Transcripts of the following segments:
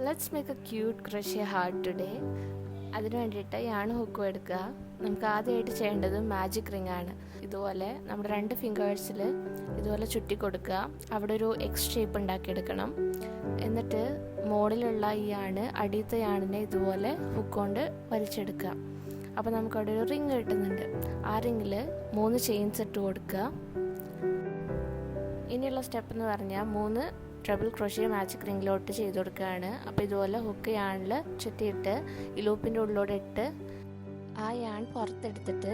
Let's make a cute crochet heart today. അതിന് വേണ്ടിയിട്ട് യാണ് ഹുക്കും എടുക്കുക. നമുക്ക് ആദ്യമായിട്ട് ചെയ്യേണ്ടത് മാജിക് റിംഗ് ആണ്. ഇതുപോലെ നമ്മുടെ 2 ഫിംഗേഴ്സിൽ ഇതുപോലെ ചുറ്റി കൊടുക്കുക. അവിടെ ഒരു എക്സ് ഷേപ്പ് ഉണ്ടാക്കിയെടുക്കണം. എന്നിട്ട് മുകളിലുള്ള ഈ യാണ് അടിയത്തെ യാണിനെ ഇതുപോലെ ഹുക്ക് കൊണ്ട് വലിച്ചെടുക്കുക. അപ്പോൾ നമുക്കവിടെ ഒരു റിങ് കിട്ടുന്നുണ്ട്. ആ റിങ്ങിൽ 3 ചെയിൻസ് ഇട്ട് കൊടുക്കുക. ഇനിയുള്ള സ്റ്റെപ്പ് എന്ന് പറഞ്ഞാൽ 3 ട്രബിൾ ക്രോഷ്യ മാജിക് റിങ്ങിലോട്ട് ചെയ്ത് കൊടുക്കുകയാണ്. അപ്പോൾ ഇതുപോലെ ഹുക്ക് യാണിൽ ചുറ്റിയിട്ട് ഈ ലൂപ്പിൻ്റെ ഉള്ളിലൂടെ ഇട്ട് ആ യാൺ പുറത്തെടുത്തിട്ട്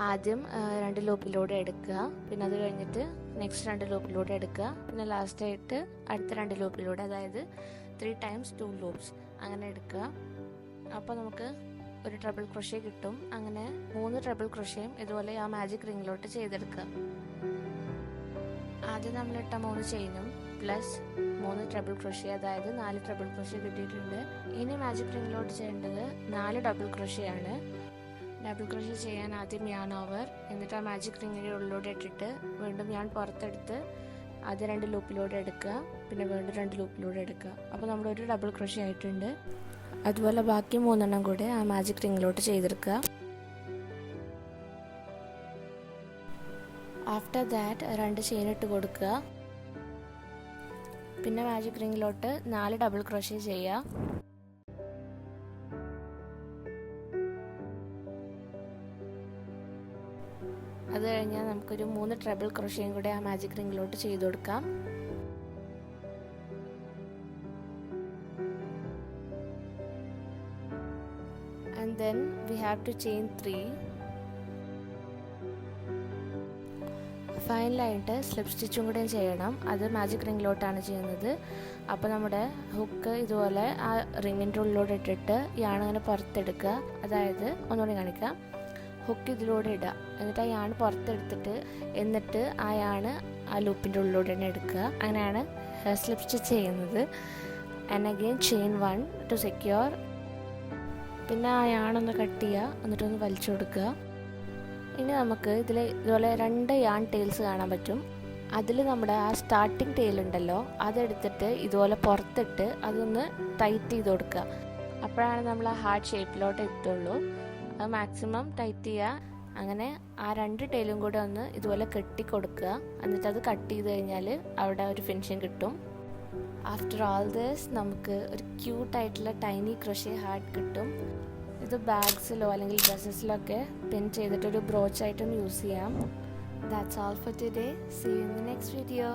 ആദ്യം 2 ലൂപ്പിലൂടെ എടുക്കുക. പിന്നെ അത് കഴിഞ്ഞിട്ട് നെക്സ്റ്റ് 2 ലൂപ്പിലൂടെ എടുക്കുക. പിന്നെ ലാസ്റ്റായിട്ട് അടുത്ത 2 ലൂപ്പിലൂടെ, അതായത് 3 times 2 loops അങ്ങനെ എടുക്കുക. അപ്പോൾ നമുക്ക് ഒരു ട്രബിൾ ക്രോഷ്യ കിട്ടും. അങ്ങനെ 3 ട്രബിൾ ക്രോഷ്യയും ഇതുപോലെ ആ മാജിക് റിങ്ങിലോട്ട് ചെയ്തെടുക്കുക. ആദ്യം നമ്മളിട്ട 3 ചെയിനും പ്ലസ് 3 ട്രബിൾ ക്രോഷ്യ, അതായത് 4 ട്രബിൾ ക്രോഷ്യ കിട്ടിയിട്ടുണ്ട്. ഇനി മാജിക് റിങ്ങിലോട്ട് ചെയ്യേണ്ടത് 4 ഡബിൾ ക്രോഷ്യ ആണ്. ഡബിൾ ക്രോഷ്യ ചെയ്യാൻ ആദ്യം യാൺ ഓവർ, എന്നിട്ട് ആ മാജിക് റിങ്ങിൻ്റെ ഉള്ളിലൂടെ ഇട്ടിട്ട് വീണ്ടും യാൺ പുറത്തെടുത്ത് ആദ്യം 2 ലൂപ്പിലൂടെ എടുക്കുക. പിന്നെ വീണ്ടും 2 ലൂപ്പിലൂടെ എടുക്കുക. അപ്പോൾ നമ്മുടെ ഒരു ഡബിൾ ക്രോഷ്യ ആയിട്ടുണ്ട്. അതുപോലെ ബാക്കി 3 കൂടെ ആ മാജിക് റിങ്ങിലോട്ട് ചെയ്തെടുക്കുക. ആഫ്റ്റർ ദാറ്റ് 2 ചെയിൻ ഇട്ട് കൊടുക്കുക. പിന്നെ മാജിക് റിങ്ങിലോട്ട് 4 ഡബിൾ ക്രോഷ്യ ചെയ്യുക. അത് കഴിഞ്ഞാൽ നമുക്കൊരു 3 ട്രബിൾ ക്രോഷ്യയും കൂടെ ആ മാജിക് റിങ്ങിലോട്ട് ചെയ്ത് കൊടുക്കാം. And then we have to chain 3. ഫൈനലായിട്ട് സ്ലിപ്പ് സ്റ്റിച്ചും കൂടെ ചെയ്യണം. അത് മാജിക് റിങ്ങിലോട്ടാണ് ചെയ്യുന്നത്. അപ്പോൾ നമ്മുടെ ഹുക്ക് ഇതുപോലെ ആ റിങ്ങിൻ്റെ ഉള്ളിലൂടെ ഇട്ടിട്ട് യാണ് അങ്ങനെ പുറത്തെടുക്കുക. അതായത് ഒന്നുകൂടി കാണിക്കാം. ഹുക്ക് ഇതിലൂടെ ഇടുക, എന്നിട്ട് ആ യാണ് പുറത്തെടുത്തിട്ട് എന്നിട്ട് ആ യാണ് ആ ലൂപ്പിൻ്റെ ഉള്ളിലൂടെ തന്നെ എടുക്കുക. അങ്ങനെയാണ് സ്ലിപ്പ് സ്റ്റിച്ച് ചെയ്യുന്നത്. And again chain 1 to secure. പിന്നെ ആ യാണൊന്ന് കട്ട് ചെയ്യുക, എന്നിട്ടൊന്ന് വലിച്ചു കൊടുക്കുക. ഇനി നമുക്ക് ഇതുപോലെ 2 യാൺ ടെയിൽസ് കാണാൻ പറ്റും. അതിൽ നമ്മുടെ ആ സ്റ്റാർട്ടിങ് ടെയിൽ ഉണ്ടല്ലോ, അതെടുത്തിട്ട് ഇതുപോലെ പുറത്തിട്ട് അതൊന്ന് ടൈറ്റ് ചെയ്ത് കൊടുക്കുക. അപ്പോഴാണ് നമ്മൾ ആ ഹാർട്ട് ഷേപ്പിലോട്ട് എത്തുള്ളൂ. അത് മാക്സിമം ടൈറ്റ് ചെയ്യുക. അങ്ങനെ ആ 2 ടെയിലും കൂടെ ഒന്ന് ഇതുപോലെ കെട്ടി കൊടുക്കുക. എന്നിട്ട് അത് കട്ട് ചെയ്ത് കഴിഞ്ഞാൽ അവിടെ ഒരു ഫിനിഷിങ് കിട്ടും. ആഫ്റ്റർ ഓൾ ദിസ് നമുക്ക് ഒരു ക്യൂട്ടായിട്ടുള്ള ടൈനി ക്രോഷ്യ ഹാർട്ട് കിട്ടും. ഇത് ബാഗ്സിലോ അല്ലെങ്കിൽ ഡ്രസ്സസിലൊക്കെ പിൻ ചെയ്തിട്ടൊരു ബ്രോച്ചായിട്ടും യൂസ് ചെയ്യാം. That's all for today. See you in the next video.